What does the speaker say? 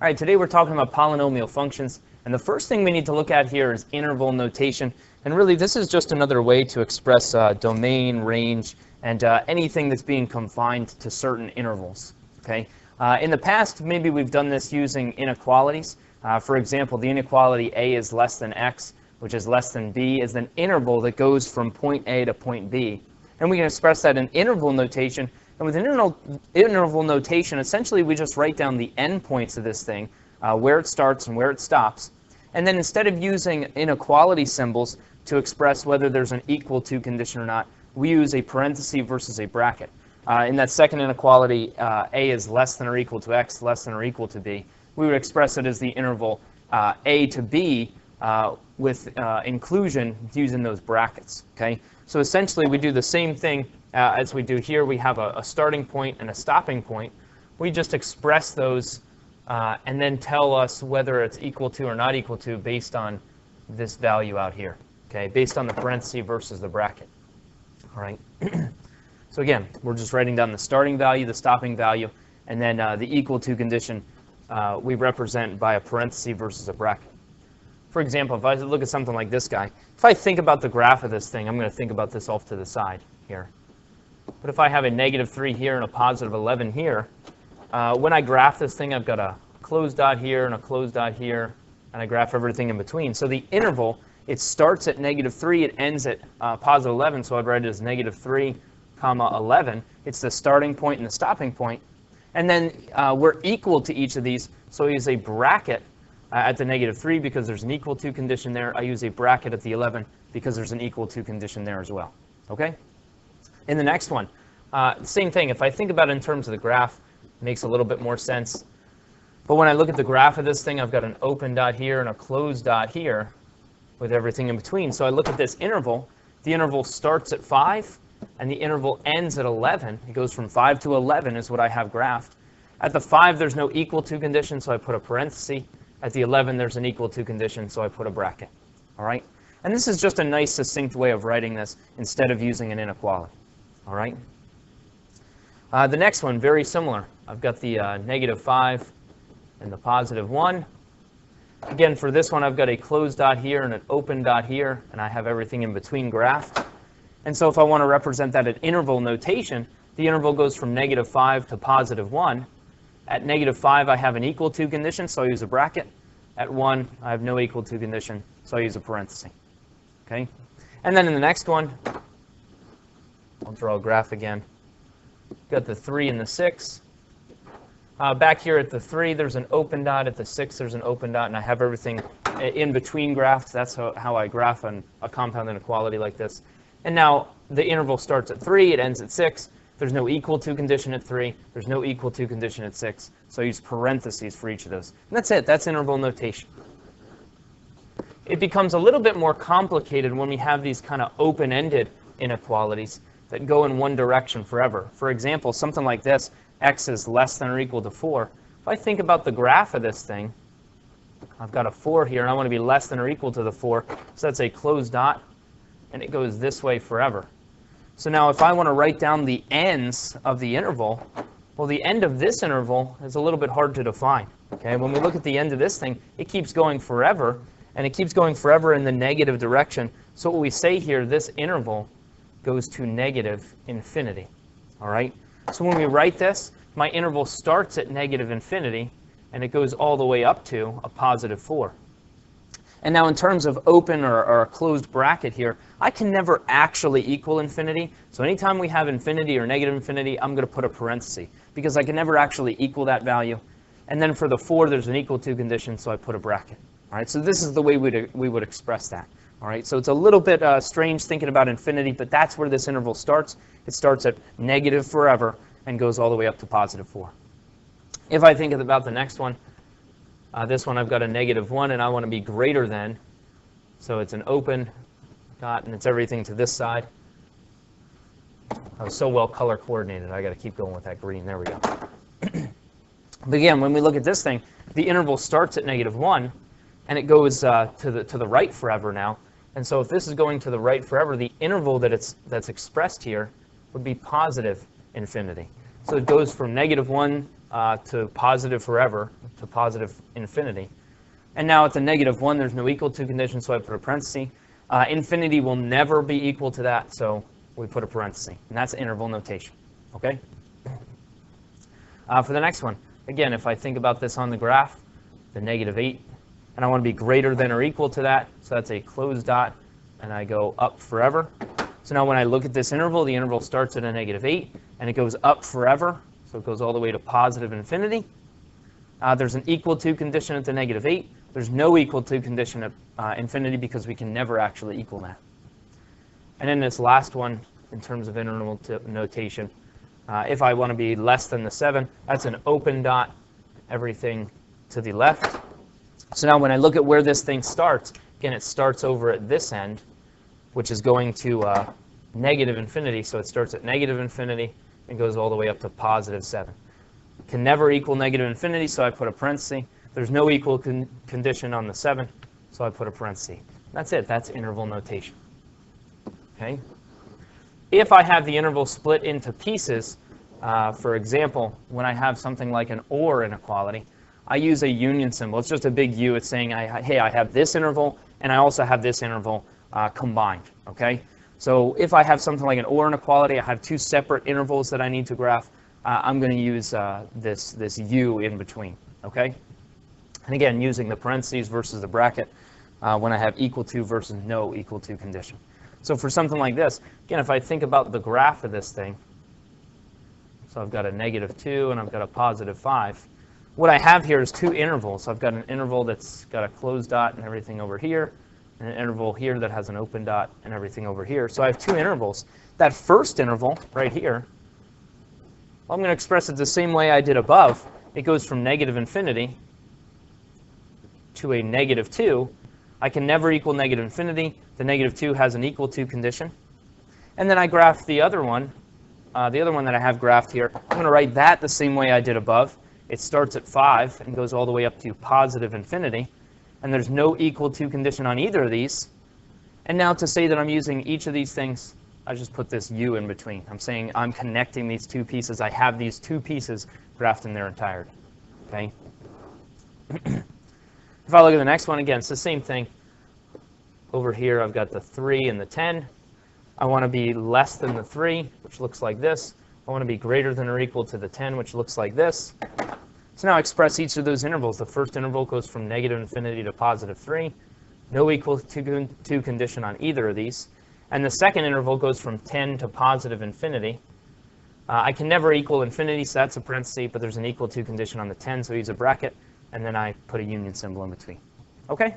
All right, today we're talking about polynomial functions, and the first thing we need to look at here is interval notation. And really, this is just another way to express domain, range, and anything that's being confined to certain intervals. Okay. In the past, maybe we've done this using inequalities. For example, the inequality a is less than x, which is less than b, is an interval that goes from point A to point B. And we can express that in interval notation. And with an interval notation, essentially we just write down the endpoints of this thing, where it starts and where it stops. And then instead of using inequality symbols to express whether there's an equal to condition or not, we use a parenthesis versus a bracket. In that second inequality, a is less than or equal to x, less than or equal to b. We would express it as the interval a to b with inclusion using those brackets. Okay? So essentially we do the same thing as we do here. We have a starting point and a stopping point. We just express those and then tell us whether it's equal to or not equal to based on this value out here. Okay? Based on the parenthesis versus the bracket. All right? So again, we're just writing down the starting value, the stopping value, and then the equal to condition we represent by a parenthesis versus a bracket. For example, if I look at something like this guy, if I think about the graph of this thing, I'm going to think about this off to the side here. But if I have a -3 here and a +11 here, when I graph this thing, I've got a closed dot here and a closed dot here, and I graph everything in between. So the interval, it starts at -3, it ends at +11, so I'd write it as -3, 11. It's the starting point and the stopping point. And then we're equal to each of these, so I use a bracket at the -3 because there's an equal to condition there. I use a bracket at the 11 because there's an equal to condition there as well. Okay? In the next one, same thing. If I think about it in terms of the graph, it makes a little bit more sense. But when I look at the graph of this thing, I've got an open dot here and a closed dot here with everything in between. So I look at this interval. The interval starts at 5, and the interval ends at 11. It goes from 5 to 11 is what I have graphed. At the 5, there's no equal to condition, so I put a parenthesis. At the 11, there's an equal to condition, so I put a bracket. All right? And this is just a nice, succinct way of writing this instead of using an inequality. All right? The next one, very similar. I've got the -5 and the +1. Again, for this one, I've got a closed dot here and an open dot here, and I have everything in between graphed. And so if I want to represent that in interval notation, the interval goes from -5 to +1. At -5, I have an equal to condition, so I use a bracket. At 1, I have no equal to condition, so I use a parenthesis. Okay? And then in the next one, I'll draw a graph again. Got the 3 and the 6. Back here at the 3, there's an open dot. At the 6, there's an open dot, and I have everything in between graphs. That's how I graph a compound inequality like this. And now the interval starts at 3, it ends at 6. There's no equal to condition at 3. There's no equal to condition at 6. So I use parentheses for each of those. And that's it. That's interval notation. It becomes a little bit more complicated when we have these kind of open-ended inequalities that go in one direction forever. For example, something like this, x is less than or equal to 4. If I think about the graph of this thing, I've got a 4 here, and I want to be less than or equal to the 4. So that's a closed dot, and it goes this way forever. So now if I want to write down the ends of the interval, well, the end of this interval is a little bit hard to define. Okay? When we look at the end of this thing, it keeps going forever, and it keeps going forever in the negative direction. So what we say here, this interval goes to -infinity. All right? So when we write this, my interval starts at -infinity, and it goes all the way up to a +4. And now in terms of open or a closed bracket here, I can never actually equal infinity. So anytime we have infinity or -infinity, I'm going to put a parenthesis, because I can never actually equal that value. And then for the 4, there's an equal to condition, so I put a bracket. All right, so this is the way we would express that. All right, so it's a little bit strange thinking about infinity, but that's where this interval starts. It starts at negative forever and goes all the way up to +4. If I think about the next one, this one I've got a -1, and I want to be greater than. So it's an open dot, and it's everything to this side. I was so well color coordinated. I got to keep going with that green. There we go. But again, when we look at this thing, the interval starts at -1, and it goes to the right forever now. And so if this is going to the right forever, the interval that's expressed here would be +infinity. So it goes from -1 to positive forever, to positive infinity. And now at the -1, there's no equal to condition, so I put a parenthesis. Infinity will never be equal to that, so we put a parenthesis. And that's interval notation. Okay? For the next one, again, if I think about this on the graph, the -8, and I want to be greater than or equal to that, so that's a closed dot, and I go up forever. So now when I look at this interval, the interval starts at a -8, and it goes up forever, so it goes all the way to positive infinity. There's an equal to condition at the -8. There's no equal to condition at infinity because we can never actually equal that. And then this last one, in terms of interval notation, if I want to be less than the 7, that's an open dot, everything to the left. So now when I look at where this thing starts, again, it starts over at this end, which is going to negative infinity. So it starts at negative infinity and goes all the way up to positive 7. Can never equal negative infinity, so I put a parenthesis. There's no equal condition on the 7, so I put a parenthesis. That's it. That's interval notation. Okay. If I have the interval split into pieces, for example, when I have something like an OR inequality, I use a union symbol. It's just a big U. It's saying, hey, I have this interval, and I also have this interval combined. Okay. So if I have something like an OR inequality, I have two separate intervals that I need to graph. I'm going to use this U in between. Okay. And again, using the parentheses versus the bracket when I have equal to versus no equal to condition. So for something like this, again, if I think about the graph of this thing, so I've got a -2 and I've got a +5. What I have here is two intervals. I've got an interval that's got a closed dot and everything over here, and an interval here that has an open dot and everything over here. So I have two intervals. That first interval right here, well, I'm going to express it the same way I did above. It goes from negative infinity to a -2. I can never equal negative infinity. The -2 has an equal to condition. And then I graph the other one that I have graphed here. I'm going to write that the same way I did above. It starts at 5 and goes all the way up to positive infinity. And there's no equal to condition on either of these. And now to say that I'm using each of these things, I just put this U in between. I'm saying I'm connecting these two pieces. I have these two pieces graphed in their entirety. Okay? If I look at the next one, again, it's the same thing. Over here, I've got the 3 and the 10. I want to be less than the 3, which looks like this. I want to be greater than or equal to the 10, which looks like this. So now I express each of those intervals. The first interval goes from negative infinity to positive 3. No equal to condition on either of these. And the second interval goes from 10 to positive infinity. I can never equal infinity, so that's a parenthesis, but there's an equal to condition on the 10, so I use a bracket. And then I put a union symbol in between. Okay?